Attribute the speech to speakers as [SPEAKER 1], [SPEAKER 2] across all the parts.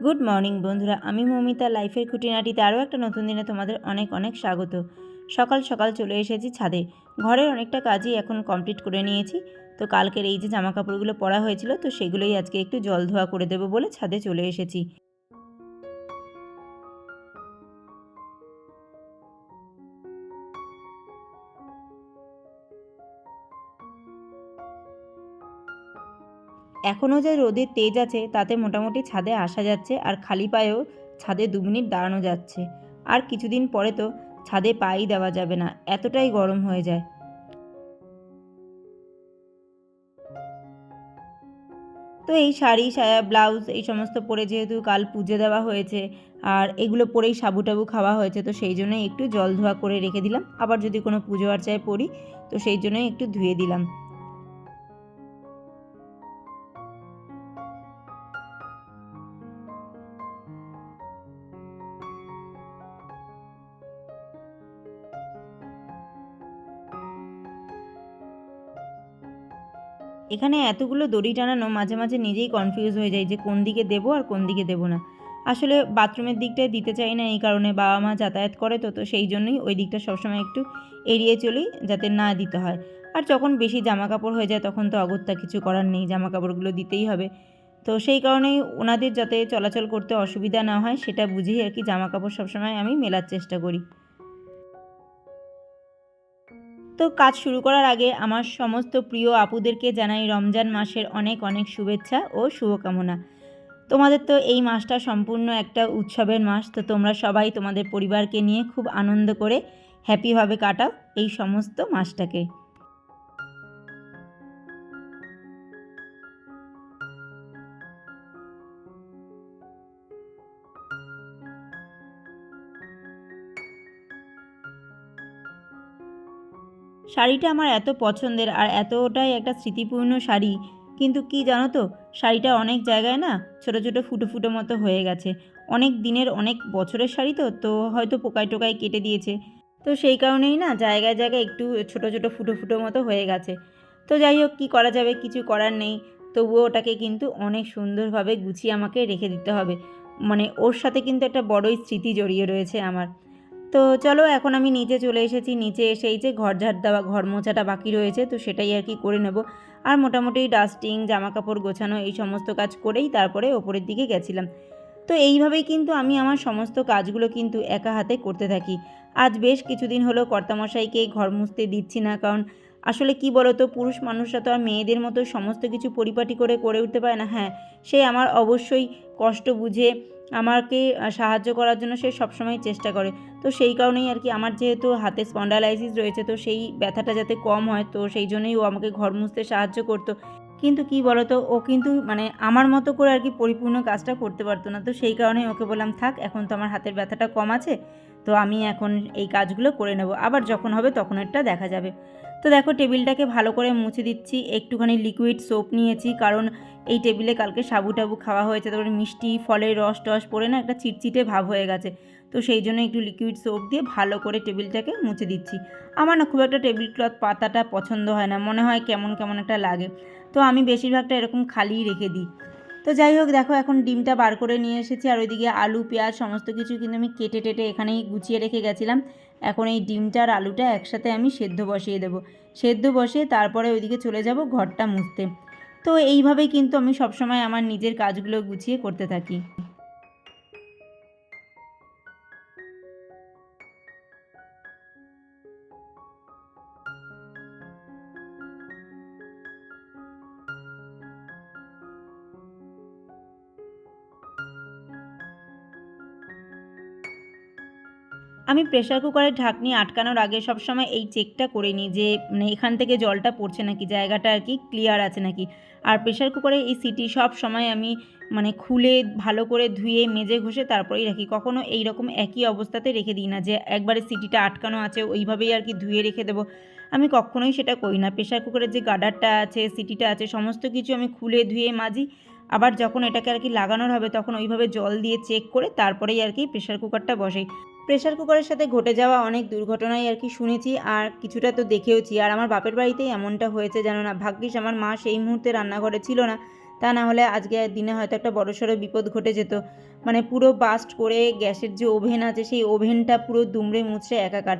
[SPEAKER 1] Good morning বন্ধুরা, আমি মৌমিতা লাইফের খুঁটিনাটিতে আরও একটা নতুন দিনে তোমাদের অনেক অনেক স্বাগত। সকাল সকাল চলে এসেছি ছাদে। ঘরের অনেকটা কাজই এখন কমপ্লিট করে নিয়েছি। তো কালকের এই যে জামা কাপড়গুলো পরা হয়েছিল, তো সেগুলোই আজকে একটু জল ধোয়া করে দেবো বলে ছাদে চলে এসেছি। এখনও যে রোদের তেজ আছে তাতে মোটামুটি ছাদে আসা যাচ্ছে, আর খালি পায়েও ছাদে 2 মিনিট দাঁড়ানো যাচ্ছে। আর কিছুদিন পরে তো ছাদে পাই দেওয়া যাবে না, এতটাই গরম হয়ে যায়। তো এই শাড়ি, সায়া, ব্লাউজ এই সমস্ত পরে যেহেতু কাল পুজো দেওয়া হয়েছে, আর এগুলো পরেই সাবু টাবু খাওয়া হয়েছে, তো সেই জন্যই একটু জল ধোয়া করে রেখে দিলাম। আবার যদি কোনো পুজো আর্চায় পড়ি তো সেই জন্যই একটু ধুয়ে দিলাম। এখানে এতগুলো দড়ি টানানো, মাঝে মাঝে নিজেই কনফিউজ হয়ে যাই যে কোন দিকে দেবো আর কোন দিকে দেবো না। আসলে বাথরুমের দিকটায় দিতে চাই না, এই কারণে বাবা মা যাতায়াত করে, তো সেই জন্যই ওই দিকটা সবসময় একটু এড়িয়ে চলি যাতে না দিতে হয়। আর যখন বেশি জামা কাপড় হয়ে যায় তখন তো অগত্যা কিছু করার নেই, জামা কাপড়গুলো দিতেই হবে। তো সেই কারণেই ওনাদের যাতে চলাচল করতে অসুবিধা না হয় সেটা বুঝেই আর কি জামা কাপড় সবসময় আমি মেলার চেষ্টা করি। তো কাজ শুরু করার আগে আমার সমস্ত প্রিয় আপুদেরকে জানাই রমজান মাসের অনেক অনেক শুভেচ্ছা ও শুভকামনা। তোমাদের তো এই মাসটা সম্পূর্ণ একটা উৎসবের মাস, তো তোমরা সবাই তোমাদের পরিবারকে নিয়ে খুব আনন্দ করে হ্যাপিভাবে কাটাও এই সমস্ত মাসটাকে। শাড়িটা আমার এত পছন্দের আর এতটাই একটা স্মৃতিপূর্ণ শাড়ি, কিন্তু কি জানো তো, শাড়িটা অনেক জায়গায় না ছোটো ছোটো ফুটো ফুটো মতো হয়ে গেছে। অনেক দিনের অনেক বছরের শাড়ি, তো হয়তো পোকায় টোকায় কেটে দিয়েছে। তো সেই কারণেই না জায়গায় জায়গায় একটু ছোটো ছোটো ফুটো ফুটো মতো হয়ে গেছে। তো যাই হোক, কী করা যাবে, কিছু করার নেই। তবুও ওটাকে কিন্তু অনেক সুন্দরভাবে গুছিয়ে আমাকে রেখে দিতে হবে। মানে ওর সাথে কিন্তু একটা বড়ই স্মৃতি জড়িয়ে রয়েছে আমার। তো চলো, এখন আমি নিচে চলে এসেছি। নিচে এসে এই যে ঘর ঝাড় দেওয়া, ঘর মোছাটা বাকি রয়েছে, তো সেটাই আর কি করে নেব। আর মোটামুটি ডাস্টিং, জামা কাপড় গোছানো এই সমস্ত কাজ করেই তারপরে ওপরের দিকে গেছিলাম। তো এইভাবেই কিন্তু আমি আমার সমস্ত কাজগুলো কিন্তু একা হাতে করতে থাকি। আজ বেশ কিছুদিন হলো কর্তামশাইকে ঘর মুছতে দিচ্ছি না, কারণ আসলে কি বলো তো, পুরুষ মানুষরা তো আর মেয়েদের মতো সমস্ত কিছু পরিপাটি করে উঠতে পারে না। হ্যাঁ, সে আমার অবশ্যই কষ্ট বুঝে আমাকে সাহায্য করার জন্য সে সবসময় চেষ্টা করে। তো সেই কারণেই আর কি, আমার যেহেতু হাতে স্পন্ডালাইসিস রয়েছে, তো সেই ব্যথাটা যাতে কম হয়, তো সেই জন্যই ও আমাকে ঘর মুছতে সাহায্য করতো। কিন্তু কি বলতো, ও কিন্তু মানে আমার মতো করে আর কি পরিপূর্ণ কাজটা করতে পারতো না। তো সেই কারণেই ওকে বললাম, থাক, এখন তো আমার হাতের ব্যথাটা কম আছে, তো আমি এখন এই কাজগুলো করে নেব, আবার যখন হবে তখন এটা দেখা যাবে। তো দেখো, টেবিলটাকে ভালো করে মুছে দিচ্ছি। একটুখানি লিকুইড সোপ নিয়েছি, কারণ এই টেবিলে কালকে সাবু টাবু খাওয়া হয়েছে, তারপরে মিষ্টি ফলের রস টস পড়ে না একটা চিটচিটে ভাব হয়ে গেছে। তো সেই জন্য একটু লিকুইড সোপ দিয়ে ভালো করে টেবিলটাকে মুছে দিচ্ছি। আমার না খুব একটা টেবিল ক্লথ পাতাটা পছন্দ হয় না, মনে হয় কেমন কেমন একটা লাগে। তো আমি বেশিরভাগটা এরকম খালিই রেখে দিই। তো যাই হোক, দেখো এখন ডিমটা বার করে নিয়ে এসেছি, আর ওইদিকে আলু পেঁয়াজ সমস্ত কিছু কিন্তু আমি কেটে টেটে এখানেই গুছিয়ে রেখে গেছিলাম। এখন এই ডিমটা আর আলুটা একসাথে আমি সেদ্ধ বসিয়ে দেবো। সেদ্ধ বসিয়ে তারপরে ওইদিকে চলে যাব ঘরটা মুছতে। তো এইভাবেই কিন্তু আমি সবসময় আমার নিজের কাজগুলো গুছিয়ে করতে থাকি। আমি প্রেসার কুকারের ঢাকনি আটকানোর আগে সবসময় এই চেকটা করে নিই যে মানে এখান থেকে জলটা পড়ছে নাকি, জায়গাটা আর কি ক্লিয়ার আছে নাকি। আর প্রেসার কুকারের এই সিটি সব সময় আমি মানে খুলে ভালো করে ধুয়ে মেজে ঘষে তারপরেই রাখি। কখনো এই রকম একই অবস্থাতে রেখে দিই না যে একবারে সিটিটা আটকানো আছে ওইভাবেই আর কি ধুয়ে রেখে দেবো। আমি কখনোই সেটা করি না। প্রেসার কুকারের যে গার্ডারটা আছে, সিটিটা আছে, সমস্ত কিছু আমি খুলে ধুয়ে মাজি। আবার যখন এটাকে আর কি লাগানোর হবে তখন ওইভাবে জল দিয়ে চেক করে তারপরেই আর কি প্রেসার কুকারটা বসাই। প্রেসার কুকারের সাথে ঘটে যাওয়া অনেক দুর্ঘটনাই আর কি শুনেছি, আর কিছুটা তো দেখেওছি। আর আমার বাপের বাড়িতেই এমনটা হয়েছে, জানো না। ভাগ্যিস আমার মা সেই মুহূর্তে রান্নাঘরে ছিল না, তা না হলে আজকে দিনে হয়তো একটা বড়সড় বিপদ ঘটে যেত। মানে পুরো বাস্ট করে গ্যাসের যে ওভেন আছে সেই ওভেনটা পুরো দুমড়ে মুচড়ে একাকার।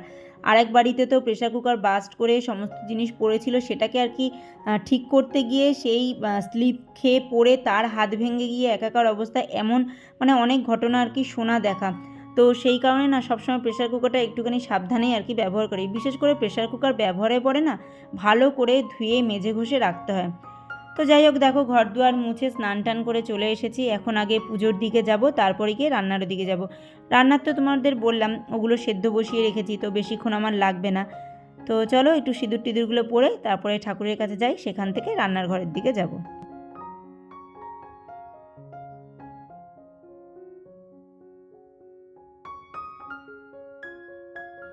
[SPEAKER 1] আরেক বাড়িতে তো প্রেশার কুকার বাস্ট করে সমস্ত জিনিস পড়েছিল, সেটাকে আর কি ঠিক করতে গিয়ে সেই স্লিপ খেয়ে পড়ে তার হাত ভেঙে গিয়ে একাকার অবস্থা, এমন মানে অনেক ঘটনা আর কি শোনা দেখা। তো সেই কারণে না সবসময় প্রেশার কুকারটা একটুখানি সাবধানেই আর কি ব্যবহার করি। বিশেষ করে প্রেশার কুকার ব্যবহারের পরে না ভালো করে ধুয়ে মেজে ঘষে রাখতে হয়। তো যাই হোক, দেখো ঘর দুয়ার মুছে স্নান টান করে চলে এসেছি। এখন আগে পুজোর দিকে যাব, তারপরে গিয়ে রান্নার দিকে যাব। রান্নার তো তোমাদের বললাম ওগুলো সেদ্ধ বসিয়ে রেখেছি, তো বেশিক্ষণ আমার লাগবে না। তো চলো একটু সিঁদুর টিঁদুরগুলো পরে তারপরে ঠাকুরের কাছে যাই, সেখান থেকে রান্নার ঘরের দিকে যাব।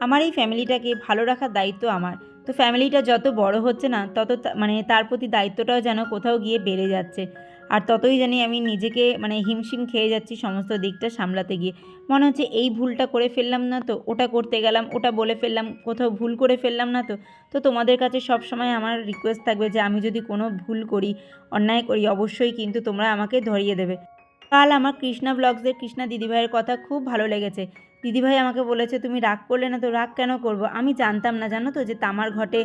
[SPEAKER 1] আমার এই ফ্যামিলিটাকে ভালো রাখার দায়িত্ব আমার। তো ফ্যামিলিটা যত বড় হচ্ছে না তত মানে তার প্রতি দায়িত্বটাও যেন কোথাও গিয়ে বেড়ে যাচ্ছে। আর ততই জানি আমি নিজেকে মানে হিমশিম খেয়ে যাচ্ছি সমস্ত দিকটা সামলাতে গিয়ে। মনে হচ্ছে এই ভুলটা করে ফেললাম না তো, ওটা করতে গেলাম, ওটা বলে ফেললাম, কোথাও ভুল করে ফেললাম না তো। তো তোমাদের কাছে সব সময় আমার রিকোয়েস্ট থাকবে যে আমি যদি কোনো ভুল করি, অন্যায় করি, অবশ্যই কিন্তু তোমরা আমাকে ধরিয়ে দেবে। কাল আমার কৃষ্ণা ব্লগসের কৃষ্ণা দিদিভাইয়ের কথা খুব ভালো লেগেছে। দিদিভাই আমাকে বলেছে তুমি রাগ করলে না, তো রাগ কেন করব, আমি জানতাম না জানো তো যে তামার ঘটে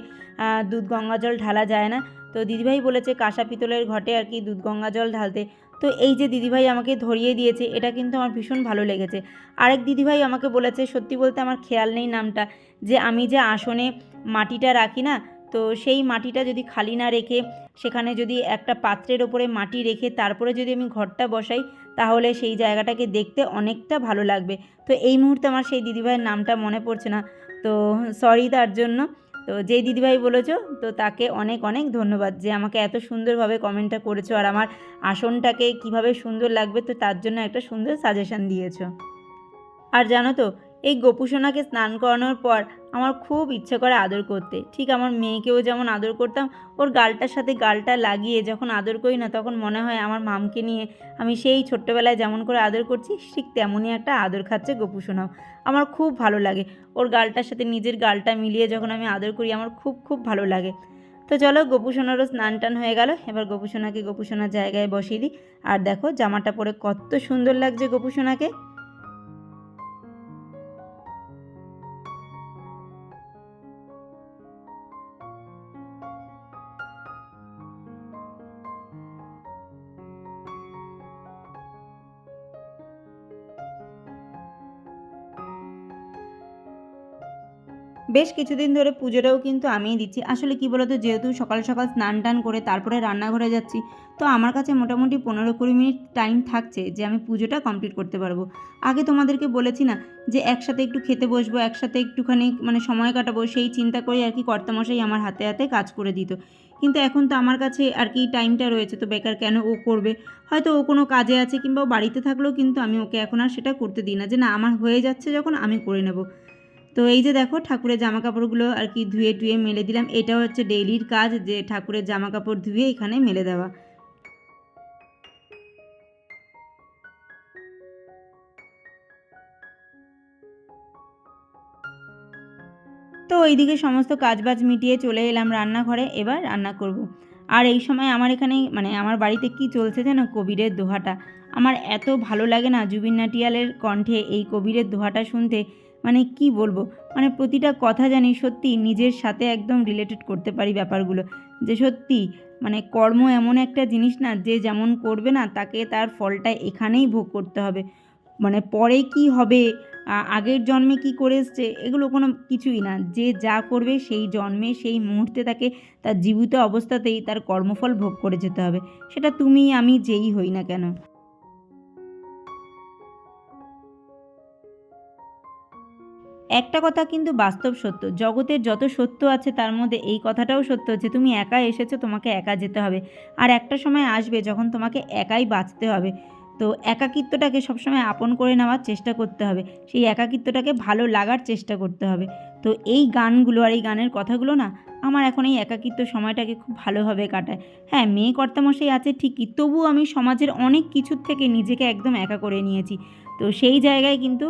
[SPEAKER 1] দুধ গঙ্গা জল ঢালা যায় না। তো দিদিভাই বলেছে কাঁসা পিতলের ঘটে আর কি দুধ গঙ্গা জল ঢালতে। তো এই যে দিদিভাই আমাকে ধরিয়ে দিয়েছে, এটা কিন্তু আমার ভীষণ ভালো লেগেছে। আরেক দিদিভাই আমাকে বলেছে, সত্যি বলতে আমার খেয়াল নেই নামটা, যে আমি যে আসনে মাটিটা রাখি না, তো সেই মাটিটা যদি খালি না রেখে সেখানে যদি একটা পাত্রের ওপরে মাটি রেখে তারপরে যদি আমি ঘরটা বসাই, তাহলে সেই জায়গাটাকে দেখতে অনেকটা ভালো লাগবে। তো এই মুহূর্তে আমার সেই দিদিভাইয়ের নামটা মনে পড়ছে না, তো সরি তার জন্য। তো যেই দিদিভাই বলেছো, তো তাকে অনেক অনেক ধন্যবাদ যে আমাকে এত সুন্দরভাবে কমেন্টটা করেছো, আর আমার আসনটাকে কিভাবে সুন্দর লাগবে তো তার জন্য একটা সুন্দর সাজেশন দিয়েছো। আর জানো তো, এই গোপুসোনাকে স্নান করানোর পর আমার খুব ইচ্ছে করে আদর করতে, ঠিক আমার মেয়েকেও যেমন আদর করতাম, ওর গালটার সাথে গালটা লাগিয়ে যখন আদর করি না, তখন মনে হয় আমার মামকে নিয়ে আমি সেই ছোট্টবেলায় যেমন করে আদর করছি ঠিক তেমনই একটা আদর খাচ্ছে গোপুসোনাও। আমার খুব ভালো লাগে ওর গালটার সাথে নিজের গালটা মিলিয়ে যখন আমি আদর করি, আমার খুব খুব ভালো লাগে। তো চলো, গোপুসোনারও স্নান টান হয়ে গেল, এবার গোপুসোনাকে গোপুসোনার জায়গায় বসিয়ে দিই। আর দেখো জামাটা পরে কত সুন্দর লাগছে গোপুসোনাকে। বেশ কিছুদিন ধরে পুজোটাও কিন্তু আমিই দিচ্ছি। আসলে কি বলতো, যেহেতু সকাল সকাল স্নান টান করে তারপরে রান্নাঘরে যাচ্ছি, তো আমার কাছে মোটামুটি 15-20 মিনিট টাইম থাকছে যে আমি পুজোটা কমপ্লিট করতে পারবো। আগে তোমাদেরকে বলেছি না যে একসাথে একটু খেতে বসবো, একসাথে একটুখানি মানে সময় কাটাবো, সেই চিন্তা করে আর কি কর্তামশাই আমার হাতে হাতে কাজ করে দিত। কিন্তু এখন তো আমার কাছে আর কি টাইমটা রয়েছে, তো বেকার কেন ও করবে। হয়তো ও কোনো কাজে আছে কিংবা ও বাড়িতে থাকলেও কিন্তু আমি ওকে এখন আর সেটা করতে দিই না, যে না আমার হয়ে যাচ্ছে যখন আমি করে নেব। তো এই যে দেখো ঠাকুরের জামা কাপড়গুলো আর কি ধুয়ে টুয়ে মেলে দিলাম। এটা হচ্ছে ডেইলির কাজ, যে ঠাকুরের জামা কাপড় ধুয়ে এখানে মেলে দেওয়া। তো ওইদিকে সমস্ত কাজবাজ মিটিয়ে চলে এলাম রান্নাঘরে, এবার রান্না করব। আর এই সময় আমার এখানে মানে আমার বাড়িতে কি চলছে যেন, কবিরের দোহাটা। আমার এত ভালো লাগে না জুবিন নটিয়ালের কণ্ঠে এই কবিরের দোহাটা শুনতে, মানে কি বলবো, মানে প্রতিটা কথা জানি সত্যি নিজের সাথে একদম রিলেটেড করতে পারি ব্যাপারগুলো, যে সত্যি মানে কর্ম এমন একটা জিনিস না, যে যেমন করবে না তাকে তার ফলটা এখানেই ভোগ করতে হবে। মানে পরে কি হবে, আগের জন্মে কি করে এসছে, এগুলো কোনো কিছুই না। যে যা করবে সেই জন্মে সেই মুহূর্তে তাকে তার জীবিত অবস্থাতেই তার কর্মফল ভোগ করে যেতে হবে, সেটা তুমি আমি যেই হই না কেন। একটা কথা কিন্তু বাস্তব সত্য, জগতের যত সত্য আছে তার মধ্যে এই কথাটাও সত্য যে তুমি একা এসেছো, তোমাকে একা যেতে হবে। আর একটা সময় আসবে যখন তোমাকে একাই বাঁচতে হবে। তো একাকিত্বটাকে সবসময় আপন করে নেওয়ার চেষ্টা করতে হবে, সেই একাকিত্বটাকে ভালো লাগার চেষ্টা করতে হবে। তো এই গানগুলো আর এই গানের কথাগুলো না আমার এখন এই একাকিত্ব সময়টাকে খুব ভালোভাবে কাটায়। হ্যাঁ, মেয়ে কর্তামশাই আছে ঠিকই, তবুও আমি সমাজের অনেক কিছুর থেকে নিজেকে একদম একা করে নিয়েছি। তো সেই জায়গায় কিন্তু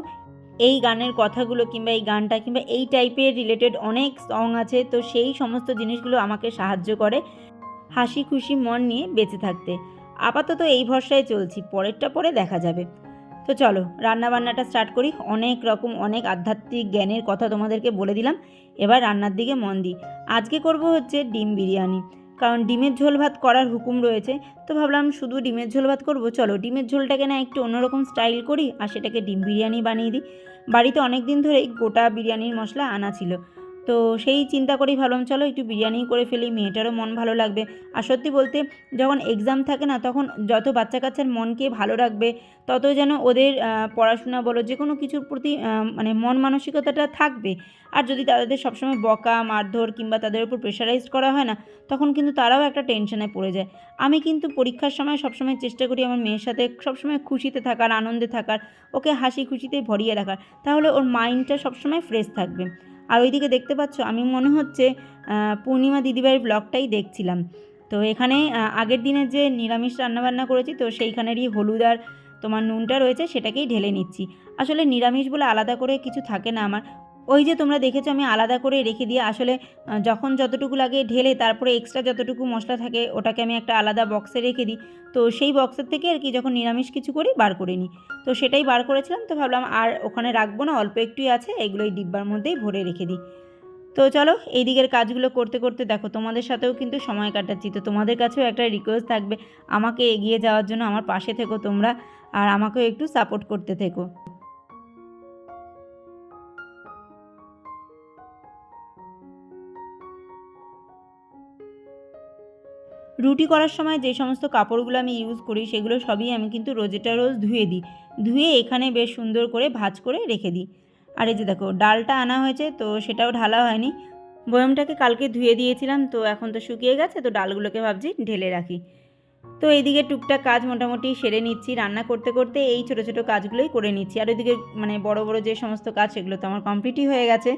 [SPEAKER 1] এই গানের কথাগুলো কিংবা এই গানটা কিংবা এই টাইপের রিলেটেড অনেক সং আছে, তো সেই সমস্ত জিনিসগুলো আমাকে সাহায্য করে হাসি খুশি মন নিয়ে বেঁচে থাকতে। আপাতত এই ভরসায় চলছি, পরেরটা পরে দেখা যাবে। তো চলো রান্নাবান্নাটা স্টার্ট করি। অনেক রকম অনেক আধ্যাত্মিক জ্ঞানের কথা তোমাদেরকে বলে দিলাম, এবার রান্নার দিকে মন দিই। আজকে করব হচ্ছে ডিম বিরিয়ানি, কারণ ডিমের ঝোল ভাত করার হুকুম রয়েছে। তো ভাবলাম শুধু ডিমের ঝোল ভাত করব, চলো ডিমের ঝোলটাকে না একটু অন্যরকম স্টাইল করি আর সেটাকে ডিম বিরিয়ানি বানিয়ে দিই। বাড়িতে অনেক দিন ধরেই গোটা বিরিয়ানির মশলা আনা ছিল, তো সেই চিন্তা করেই ভাবলাম চলো একটু বিরিয়ানি করে ফেলি, মেয়েটারও মন ভালো লাগবে। আর সত্যি বলতে যখন এক্সাম থাকে না, তখন যত বাচ্চা কাচ্চার মনকে ভালো রাখবে, তত যেন ওদের পড়াশোনা বলো যে কোনো কিছুর প্রতি মানে মন মানসিকতাটা থাকবে। আর যদি তাদের সবসময় বকা মারধর কিংবা তাদের উপর প্রেশারাইজড করা হয় না, তখন কিন্তু তারাও একটা টেনশনে পড়ে যায়। আমি কিন্তু পরীক্ষার সময় সবসময় চেষ্টা করি আমার মেয়ের সাথে সবসময় খুশিতে থাকার, আনন্দে থাকার, ওকে হাসি খুশিতে ভরিয়ে রাখার, তাহলে ওর মাইন্ডটা সবসময় ফ্রেশ থাকবে। আর ওইদিকে দেখতে পাচ্ছ আমি মনে হচ্ছে পূর্ণিমা দিদিভাইয়ের ব্লগটাই দেখছিলাম। তো এখানে আগের দিনের যে নিরামিষ রান্নাবান্না করেছি, তো সেইখানেরই হলুদ আর তোমার নুনটা রয়েছে, সেটাকেই ঢেলে নিচ্ছি। আসলে নিরামিষ বলে আলাদা করে কিছু থাকে না আমার। ওই যে তোমরা দেখেছো আমি আলাদা করে রেখে দিয়ে আসলে যখন যতটুকু লাগে ঢেলে তারপরে এক্সট্রা যতটুকু মশলা থাকে ওটাকে আমি একটা আলাদা বক্সে রেখে দিই। তো সেই বক্সের থেকে আর কি যখন নিরামিষ কিছু করি বার করে নিই। তো সেটাই বার করেছিলাম, তো ভাবলাম আর ওখানে রাখবো না, অল্প একটুই আছে, এগুলো এই ডিব্বার মধ্যেই ভরে রেখে দিই। তো চলো এই দিকের কাজগুলো করতে করতে দেখো তোমাদের সাথেও কিন্তু সময় কাটাচ্ছি। তো তোমাদের কাছেও একটা রিকোয়েস্ট থাকবে, আমাকে এগিয়ে যাওয়ার জন্য আমার পাশে থেকো তোমরা, আর আমাকেও একটু সাপোর্ট করতে থেকো। রুটি করার সময় যে সমস্ত কাপড়গুলো আমি ইউজ করি সেগুলো সবই আমি কিন্তু রোজেটা রোজ ধুয়ে দিই। ধুয়ে এখানে বেশ সুন্দর করে ভাঁজ করে রেখে দিই। আর এই যে দেখো ডালটা আনা হয়েছে, তো সেটাও ঢালা হয়নি। বয়মটাকে কালকে ধুয়ে দিয়েছিলাম, তো এখন তো শুকিয়ে গেছে, তো ডালগুলোকে ভাবছি ঢেলে রাখি। তো এইদিকে টুকটাক কাজ মোটামুটি সেরে নিচ্ছি, রান্না করতে করতে এই ছোটো ছোটো কাজগুলোই করে নিচ্ছি। আর ওইদিকে মানে বড় বড় যে সমস্ত কাজ সেগুলো তো আমার কমপ্লিটই হয়ে গেছে।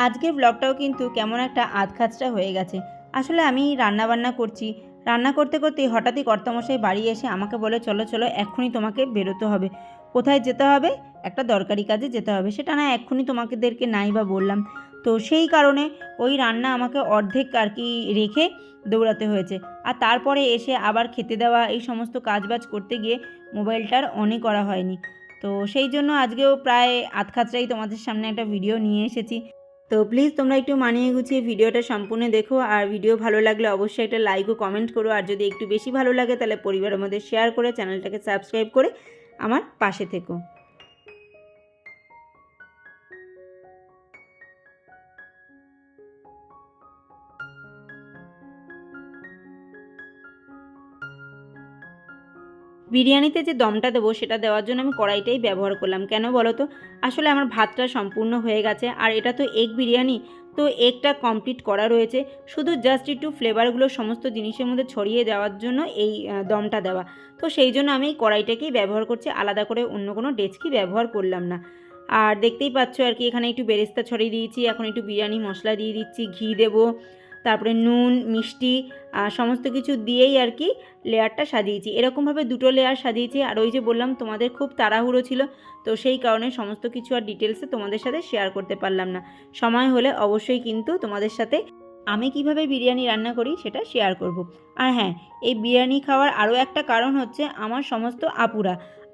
[SPEAKER 1] আজকের ব্লগটাও কিন্তু কেমন একটা আধখাচটা হয়ে গেছে। আসলে আমি রান্নাবান্না করছি, রান্না করতে করতে হঠাৎই কর্তামশাই বাড়ি এসে আমাকে বলে চলো চলো এক্ষুনি তোমাকে বেরোতে হবে। কোথায় যেতে হবে? একটা দরকারি কাজে যেতে হবে, সেটা না এক্ষুনি তোমাদেরকে নাই বা বললাম। তো সেই কারণে ওই রান্না আমাকে অর্ধেক আর কি রেখে দৌড়াতে হয়েছে। আর তারপরে এসে আবার খেতে দেওয়া এই সমস্ত কাজবাজ করতে গিয়ে মোবাইলটার অনই করা হয়নি। তো সেই জন্য আজকেও প্রায় আধখাচড়াই তোমাদের সামনে একটা ভিডিও নিয়ে এসেছি। তো প্লিজ তোমরা একটু মানিয়ে গুছিয়ে ভিডিওটা সম্পূর্ণ দেখো, আর ভিডিও ভালো লাগলে অবশ্যই একটা লাইক ও কমেন্ট করো। আর যদি একটু বেশি ভালো লাগে তাহলে পরিবারের মধ্যে শেয়ার করে চ্যানেলটাকে সাবস্ক্রাইব করে আমার পাশে থেকো। বিরিয়ানিতে যে দমটা দেবো সেটা দেওয়ার জন্য আমি কড়াইটাই ব্যবহার করলাম। কেন বলো তো? আসলে আমার ভাতটা সম্পূর্ণ হয়ে গেছে, আর এটা তো এগ বিরিয়ানি, তো এগটা কমপ্লিট করা রয়েছে। শুধু জাস্ট একটু ফ্লেভারগুলো সমস্ত জিনিসের মধ্যে ছড়িয়ে দেওয়ার জন্য এই দমটা দেওয়া। তো সেই জন্য আমি এই কড়াইটাকেই ব্যবহার করছি, আলাদা করে অন্য কোনো ডেচকি ব্যবহার করলাম না। আর দেখতেই পাচ্ছ আর কি এখানে একটু বেরেস্তা ছড়িয়ে দিয়েছি, এখন একটু বিরিয়ানি মশলা দিয়ে দিচ্ছি, ঘি দেবো, তারপরে নুন মিষ্টি সমস্ত কিছু দিয়েই আর কি লেয়ারটা সাজিয়েছি। এরকমভাবে দুটো লেয়ার সাজিয়েছি। আর ওই যে বললাম তোমাদের খুব তাড়াহুড়ো ছিল, তো সেই কারণে সমস্ত কিছু আর ডিটেলসে তোমাদের সাথে শেয়ার করতে পারলাম না। সময় হলে অবশ্যই কিন্তু তোমাদের সাথে আমি কিভাবে বিরিয়ানি রান্না করি সেটা শেয়ার করব। আর হ্যাঁ, এই বিরিয়ানি খাওয়ার আরও একটা কারণ হচ্ছে আমার সমস্ত আপুরা,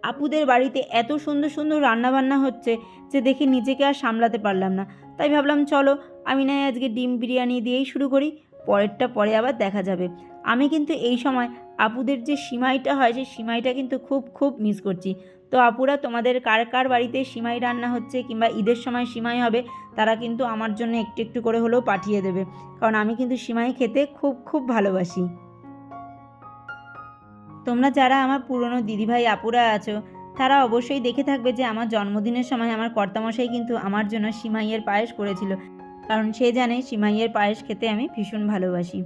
[SPEAKER 1] আপুদের বাড়িতে এত সুন্দর সুন্দর রান্নাবান্না হচ্ছে যে দেখে নিজেকে আর সামলাতে পারলাম না। তাই ভাবলাম চলো আমি না আজকে ডিম বিরিয়ানি দিয়েই শুরু করি, পরেরটা পরে আবার দেখা যাবে। আমি কিন্তু এই সময় আপুদের যে সিমাইটা হয় সেই সিমাইটা কিন্তু খুব খুব মিস করছি। তো আপুরা তোমাদের কার কার বাড়িতে সিমাই রান্না হচ্ছে কিংবা ঈদের সময় সিমাই হবে, তারা কিন্তু আমার জন্য একটু একটু করে হলেও পাঠিয়ে দেবে, কারণ আমি কিন্তু সিমাই খেতে খুব খুব ভালোবাসি। তোমরা যারা আমার পুরনো দিদিভাই আপুরা আছো, তারা অবশ্যই দেখে থাকবে যে আমার জন্মদিনের সময় আমার কর্তামশাই কিন্তু আমার জন্য সিমাইয়ের পায়েস করেছিল, কারণ সে জানে সিমাইয়ের পায়েস খেতে আমি ভীষণ ভালোবাসি।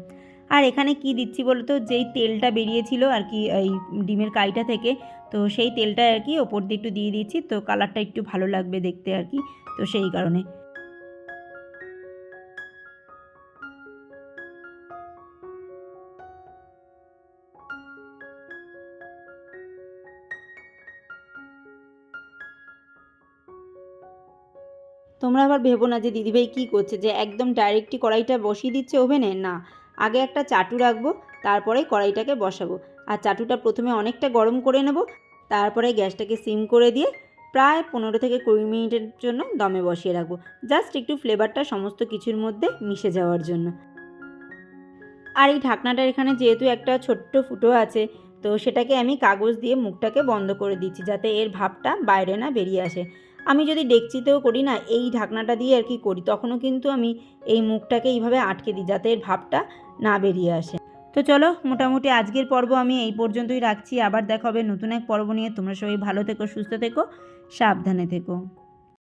[SPEAKER 1] আর এখানে কি দিচ্ছি বলো তো? যেই তেলটা বেরিয়েছিল আর কি এই ডিমের কাইটা থেকে, তো সেই তেলটা আর কি ওপর দিয়ে একটু দিয়ে দিচ্ছি, তো কালারটা একটু ভালো লাগবে দেখতে আর কি, তো সেই কারণে। তোমরা আবার ভেবো না যে দিদিভাই কী করছে, যে একদম ডাইরেক্টই কড়াইটা বসিয়ে দিচ্ছে ওভেনে। না, আগে একটা চাটু রাখবো, তারপরে কড়াইটাকে বসাবো। আর চাটুটা প্রথমে অনেকটা গরম করে নেব, তারপরে গ্যাসটাকে সিম করে দিয়ে প্রায় 15 থেকে 20 মিনিটের জন্য দমে বসিয়ে রাখবো, জাস্ট একটু ফ্লেভারটা সমস্ত কিছুর মধ্যে মিশে যাওয়ার জন্য। আর এই ঢাকনাটার এখানে যেহেতু একটা ছোট্ট ফুটো আছে, তো সেটাকে আমি কাগজ দিয়ে মুখটাকে বন্ধ করে দিচ্ছি, যাতে এর ভাপটা বাইরে না বেরিয়ে আসে। আমি যদি ডেকচিতেও করি না, এই ঢাকনাটা দিয়ে আর কি করি, তখনও কিন্তু আমি এই মুখটাকে এইভাবে আটকে দিই, যাতে এর ভাপটা না বেরিয়ে আসে। তো চলো, মোটামুটি আজকের পর্ব আমি এই পর্যন্তই রাখছি। আবার দেখা হবে নতুন এক পর্ব নিয়ে। তোমরা সবাই ভালো থেকো, সুস্থ থেকো, সাবধানে থেকো।